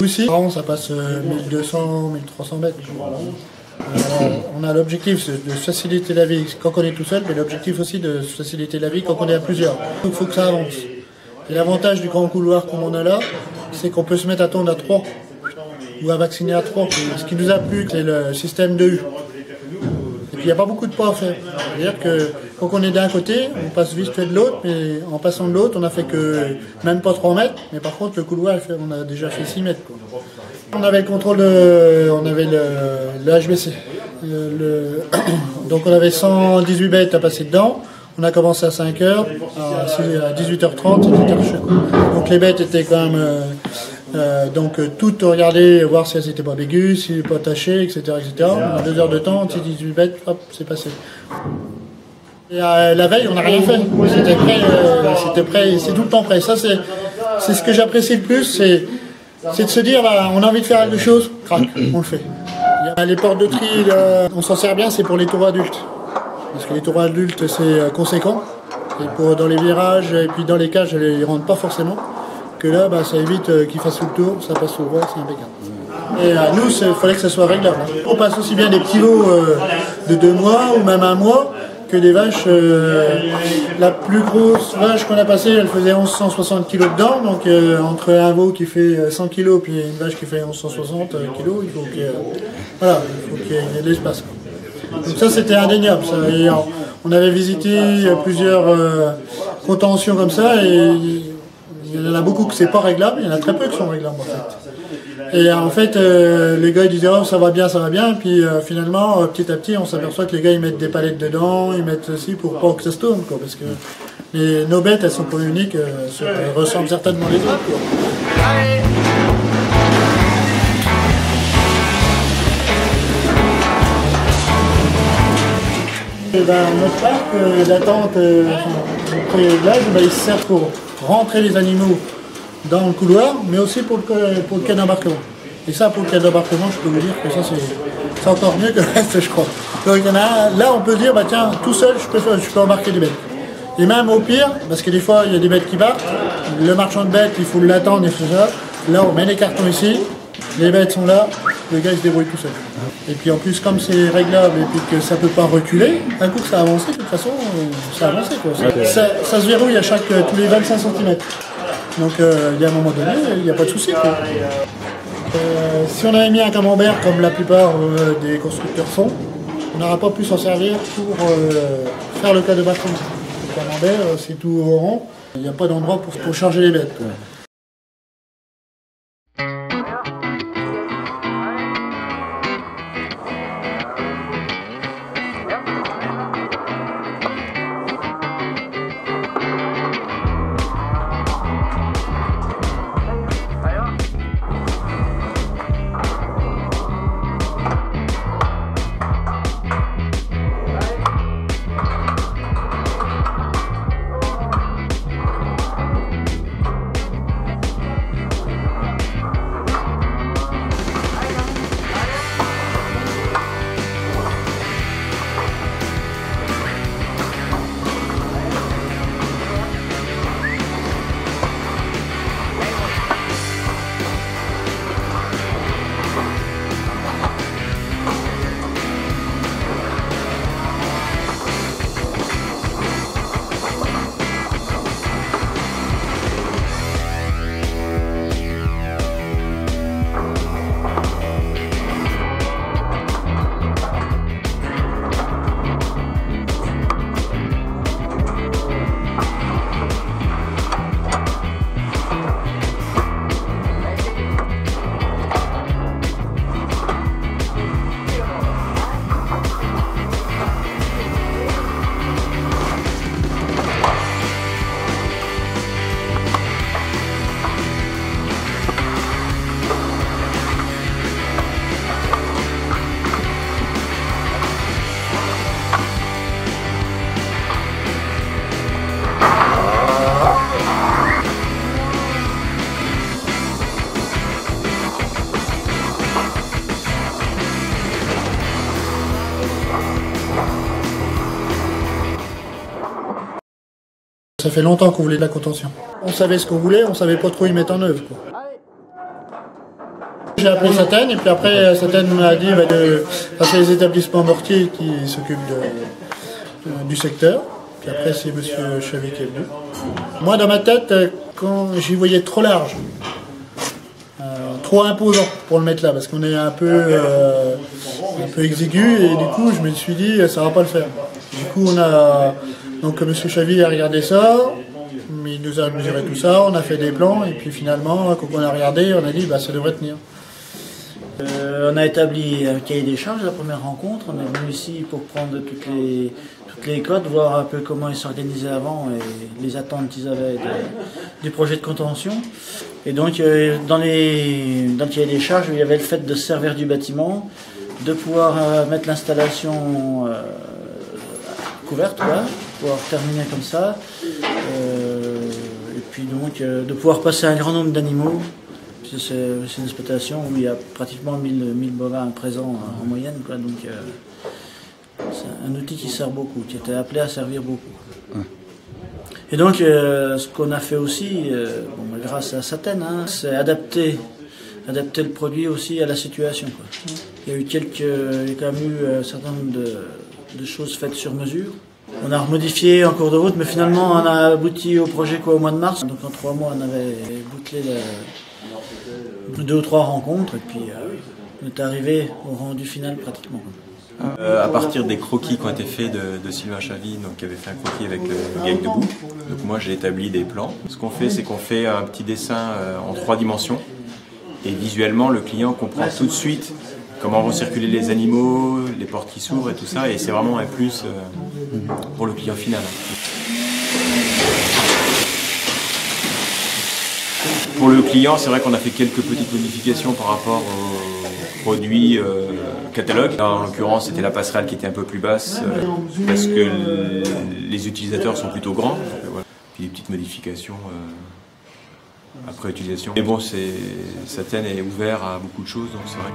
Ici, ça passe 1200, 1300 mètres. On a l'objectif de faciliter la vie quand on est tout seul, mais l'objectif aussi de faciliter la vie quand on est à plusieurs. Il faut que ça avance. Et l'avantage du grand couloir comme on a là, c'est qu'on peut se mettre à tondre à 3 ou à vacciner à 3. Ce qui nous a plu, c'est le système de U. Et puis il n'y a pas beaucoup de pas à faire. C'est-à-dire que quand on est d'un côté, on passe vite fait de l'autre, mais en passant de l'autre, on a fait que même pas 3 mètres, mais par contre le couloir, on a déjà fait 6 mètres. Quoi. On avait le contrôle on avait le HBC. Donc on avait 118 bêtes à passer dedans. On a commencé à 5h, à 18h30, c'était archi cool. Donc les bêtes étaient quand même toutes regardées, voir si elles n'étaient pas béguës, si elles n'étaient pas tachées, etc. En 2 heures de temps, 18 bêtes, hop, c'est passé. Et la veille, on n'a rien fait. C'était prêt, c'est tout le temps prêt. Ça, c'est ce que j'apprécie le plus, c'est de se dire, bah, on a envie de faire quelque chose, crac, on le fait. Les portes de tri, on s'en sert bien, c'est pour les tours adultes. Parce que les tours adultes, c'est conséquent. Et dans les virages et puis dans les cages, ils ne rentrent pas forcément. Que là, bah, ça évite qu'ils fassent tout le tour, ça passe tout le droit, c'est impeccable. Et nous, il fallait que ça soit réglable. On passe aussi bien des petits veaux de 2 mois ou même 1 mois que des vaches. La plus grosse vache qu'on a passée, elle faisait 1160 kg dedans. Donc entre un veau qui fait 100 kg puis une vache qui fait 1160 kg, il faut qu'il y ait de l'espace. Donc ça, c'était indéniable. Ça. Et on avait visité plusieurs contentions comme ça et il y en a beaucoup que c'est pas réglable, il y en a très peu qui sont réglables en fait. Et en fait, les gars ils disaient oh, ça va bien, et puis finalement, petit à petit, on s'aperçoit que les gars ils mettent des palettes dedans, ils mettent aussi pour pas que ça se tourne, quoi, parce que nos bêtes elles sont pas uniques, elles ressemblent certainement les autres. Quoi. Et ben, notre parc d'attente, notre réglage, il se sert pour rentrer les animaux dans le couloir, mais aussi pour le quai d'embarquement. Et ça, pour le quai d'embarquement, je peux vous dire que ça, c'est encore mieux que le reste, je crois. Donc, il y en a là, on peut dire, bah tiens, tout seul, je peux embarquer des bêtes. Et même au pire, parce que des fois, il y a des bêtes qui partent, le marchand de bêtes, il faut l'attendre et tout ça. Là, on met les cartons ici, les bêtes sont là, le gars, il se débrouille tout seul. Et puis en plus, comme c'est réglable et puis que ça ne peut pas reculer, un coup que ça a avancé, de toute façon, ça a avancé. Quoi. Ça se verrouille tous les 25 cm. Donc il y a un moment donné, il n'y a pas de souci. Si on avait mis un camembert comme la plupart des constructeurs font, on n'aura pas pu s'en servir pour faire le cas de battement. Le camembert, c'est tout au rond, il n'y a pas d'endroit pour charger les bêtes. Quoi. ça fait longtemps qu'on voulait de la contention. On savait ce qu'on voulait, on savait pas trop y mettre en œuvre, quoi. J'ai appelé Satène, et puis après Satène m'a dit de passer les établissements mortiers qui s'occupent du secteur. Puis après c'est M. Chavy qui est venu. Moi dans ma tête, quand j'y voyais trop large, trop imposant pour le mettre là, parce qu'on est un peu exigu, et du coup je me suis dit ça va pas le faire. Du coup donc M. Chavy a regardé ça, il nous a mesuré tout ça, on a fait des plans, et puis finalement quand on a regardé, on a dit ça devrait tenir. On a établi un cahier des charges, la première rencontre. On est venu ici pour prendre toutes les codes, voir un peu comment ils s'organisaient avant et les attentes qu'ils avaient du projet de contention. Et donc, dans le cahier des charges, il y avait le fait de se servir du bâtiment, de pouvoir mettre l'installation couverte, voilà, pouvoir terminer comme ça. Et puis donc, de pouvoir passer un grand nombre d'animaux. C'est une exploitation où il y a pratiquement 1000 bovins présents en moyenne, quoi. Donc c'est un outil qui sert beaucoup, qui était appelé à servir beaucoup. Et donc ce qu'on a fait aussi, grâce à Satène, c'est adapter le produit aussi à la situation, quoi. Il y a quand même eu un certain nombre de choses faites sur mesure. On a remodifié en cours de route, mais finalement on a abouti au projet au mois de mars. Donc en 3 mois on avait bouclé 2 ou 3 rencontres, et puis on est arrivé au rendu final pratiquement. À partir des croquis qui ont été faits de Sylvain Chavy, donc qui avait fait un croquis avec le GAEC debout. Donc moi j'ai établi des plans. Ce qu'on fait, c'est qu'on fait un petit dessin en 3 dimensions, et visuellement le client comprend tout de suite comment vont circuler les animaux, les portes qui s'ouvrent et tout ça, et c'est vraiment un plus pour le client final. Pour le client, c'est vrai qu'on a fait quelques petites modifications par rapport au produit catalogue. En l'occurrence, c'était la passerelle qui était un peu plus basse parce que les utilisateurs sont plutôt grands. Donc, voilà. Puis des petites modifications après utilisation. Mais bon, Satène est ouvert à beaucoup de choses, donc c'est vrai.